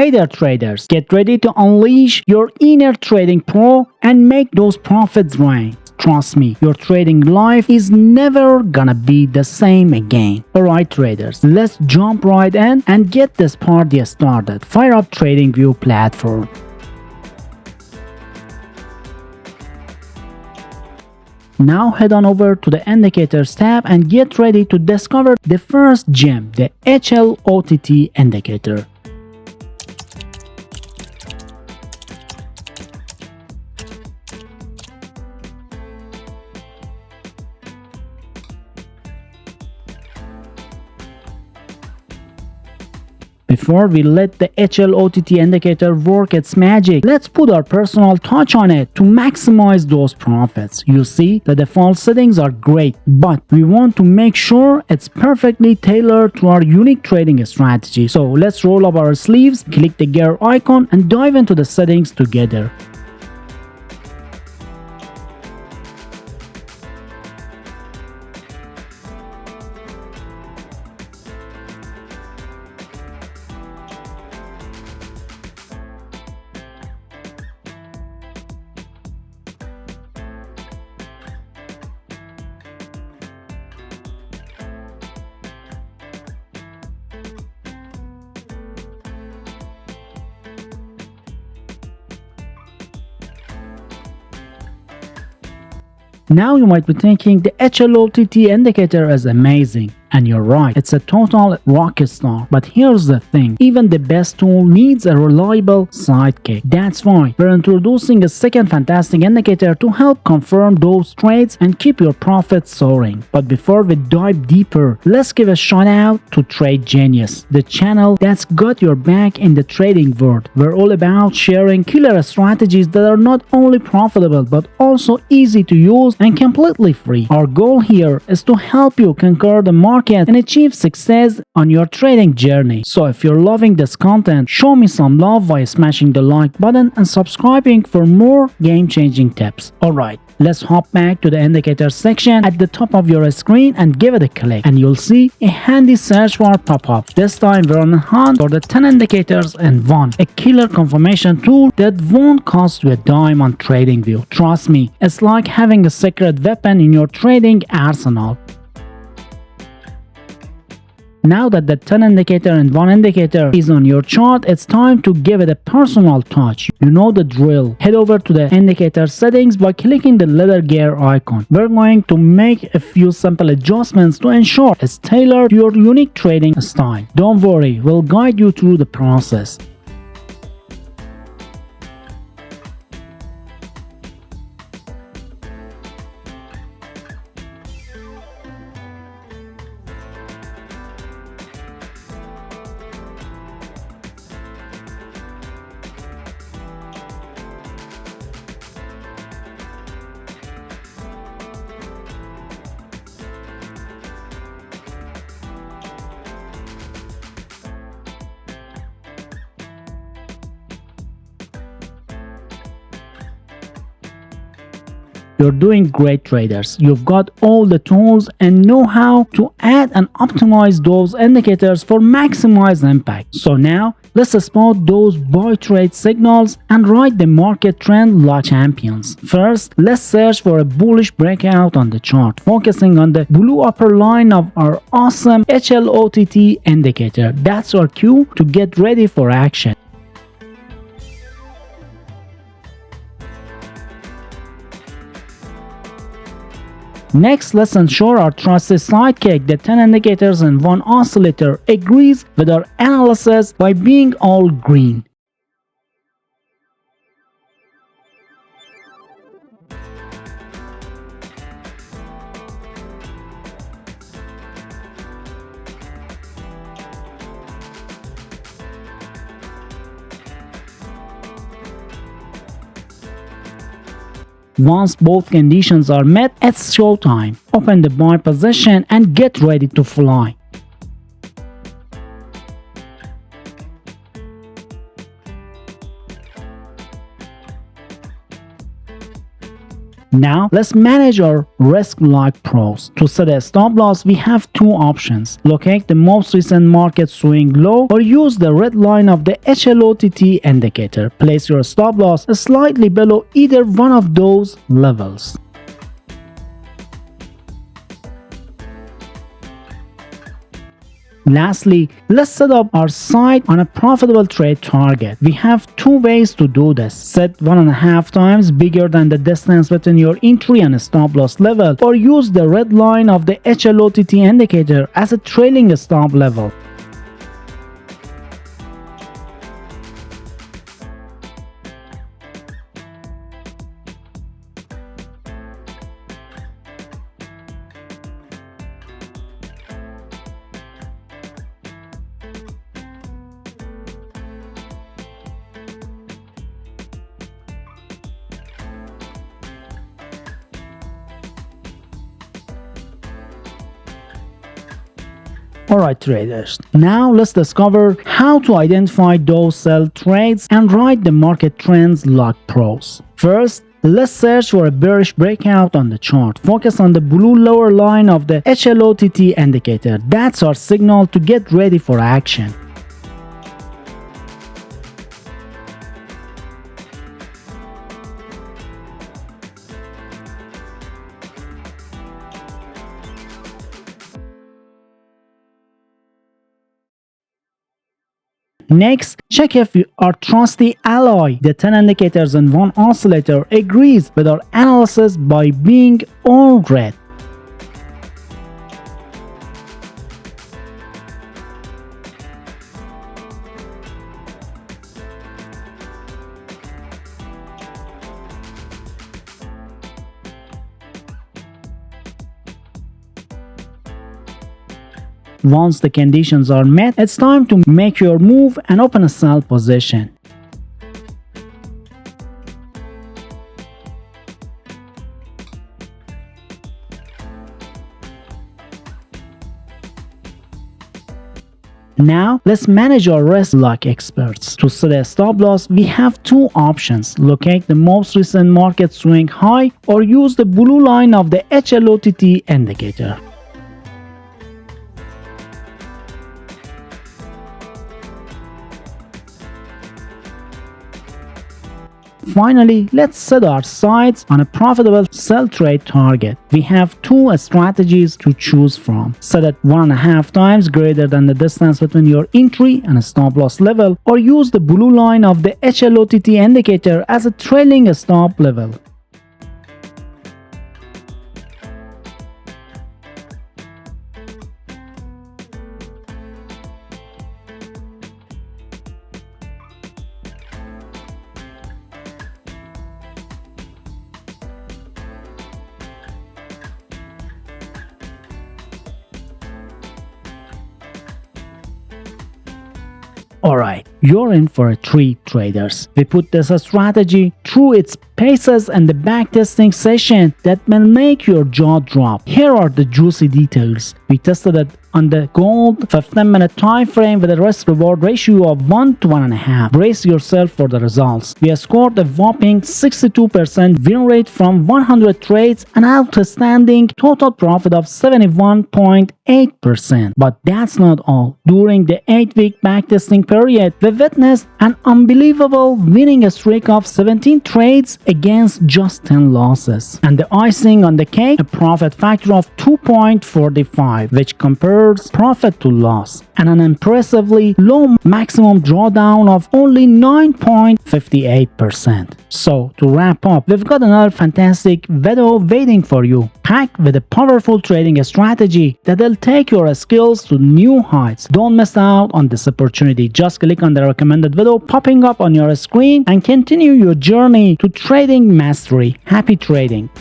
Hey there traders, get ready to unleash your inner trading pro and make those profits rain. Trust me, your trading life is never gonna be the same again. Alright traders, let's jump right in and get this party started. Fire up TradingView platform. Now head on over to the indicators tab and get ready to discover the first gem, the HLOTT indicator. Before we let the HLOTT indicator work its magic, let's put our personal touch on it to maximize those profits. You see, the default settings are great, but we want to make sure it's perfectly tailored to our unique trading strategy. So let's roll up our sleeves, click the gear icon, and dive into the settings together. Now you might be thinking the HLOTT indicator is amazing. And you're right, it's a total rocket star. But here's the thing, even the best tool needs a reliable sidekick. That's why we're introducing a second fantastic indicator to help confirm those trades and keep your profits soaring. But before we dive deeper, let's give a shout out to TradeGenius, the channel that's got your back in the trading world. We're all about sharing killer strategies that are not only profitable but also easy to use and completely free. Our goal here is to help you conquer the market and achieve success on your trading journey. So if you're loving this content, show me some love by smashing the like button and subscribing for more game-changing tips. Alright, let's hop back to the indicator section at the top of your screen and give it a click, and you'll see a handy search bar pop up. This time we're on the hunt for the 10 indicators in one, a killer confirmation tool that won't cost you a dime on TradingView. Trust me, it's like having a secret weapon in your trading arsenal. Now that the 10 indicator and 1 indicator is on your chart, it's time to give it a personal touch. You know the drill. Head over to the indicator settings by clicking the letter gear icon. We're going to make a few simple adjustments to ensure it's tailored to your unique trading style. Don't worry, we'll guide you through the process. You're doing great traders. You've got all the tools and know how to add and optimize those indicators for maximized impact. So now let's spot those buy trade signals and ride the market trend like champions. First, let's search for a bullish breakout on the chart, focusing on the blue upper line of our awesome HLOTT indicator. That's our cue to get ready for action. Next, let's ensure our trusted sidekick, the 10 indicators and 1 oscillator, agrees with our analysis by being all green. Once both conditions are met, it's showtime. Open the buy position and get ready to fly. Now let's manage our risk like pros. To set a stop loss, we have two options: locate the most recent market swing low or use the red line of the HLOTT indicator. Place your stop loss slightly below either one of those levels. Lastly, let's set up our site on a profitable trade target. We have two ways to do this. Set 1.5 times bigger than the distance between your entry and stop loss level, or use the red line of the HLOTT indicator as a trailing stop level. Alright traders, now let's discover how to identify those sell trades and write the market trends like pros. First, let's search for a bearish breakout on the chart. Focus on the blue lower line of the HLOTT indicator. That's our signal to get ready for action. Next, check if our trusty ally, the 10 indicators in one oscillator, agrees with our analysis by being all red. Once the conditions are met, it's time to make your move and open a sell position. Now, let's manage our risk like experts. To set a stop loss, we have two options: locate the most recent market swing high or use the blue line of the HLOTT indicator. Finally, let's set our sights on a profitable sell trade target. We have two strategies to choose from. Set it 1.5 times greater than the distance between your entry and stop loss level, or use the blue line of the HLOTT indicator as a trailing stop level. Alright, you're in for a treat traders. We put this strategy through its paces and the backtesting session that will make your jaw drop. Here are the juicy details. We tested it on the gold 15-minute time frame with a risk reward ratio of 1 to 1.5. Brace yourself for the results. We have scored a whopping 62% win rate from 100 trades, an outstanding total profit of 71.8%. But that's not all. During the 8-week backtesting period, we witnessed an unbelievable winning streak of 17 trades against just 10 losses. And the icing on the cake, a profit factor of 2.45, which compares profit to loss, and an impressively low maximum drawdown of only 9.58%. So, to wrap up, we've got another fantastic video waiting for you, packed with a powerful trading strategy that'll take your skills to new heights. Don't miss out on this opportunity. Just click on the recommended video popping up on your screen and continue your journey to trading mastery. Happy trading!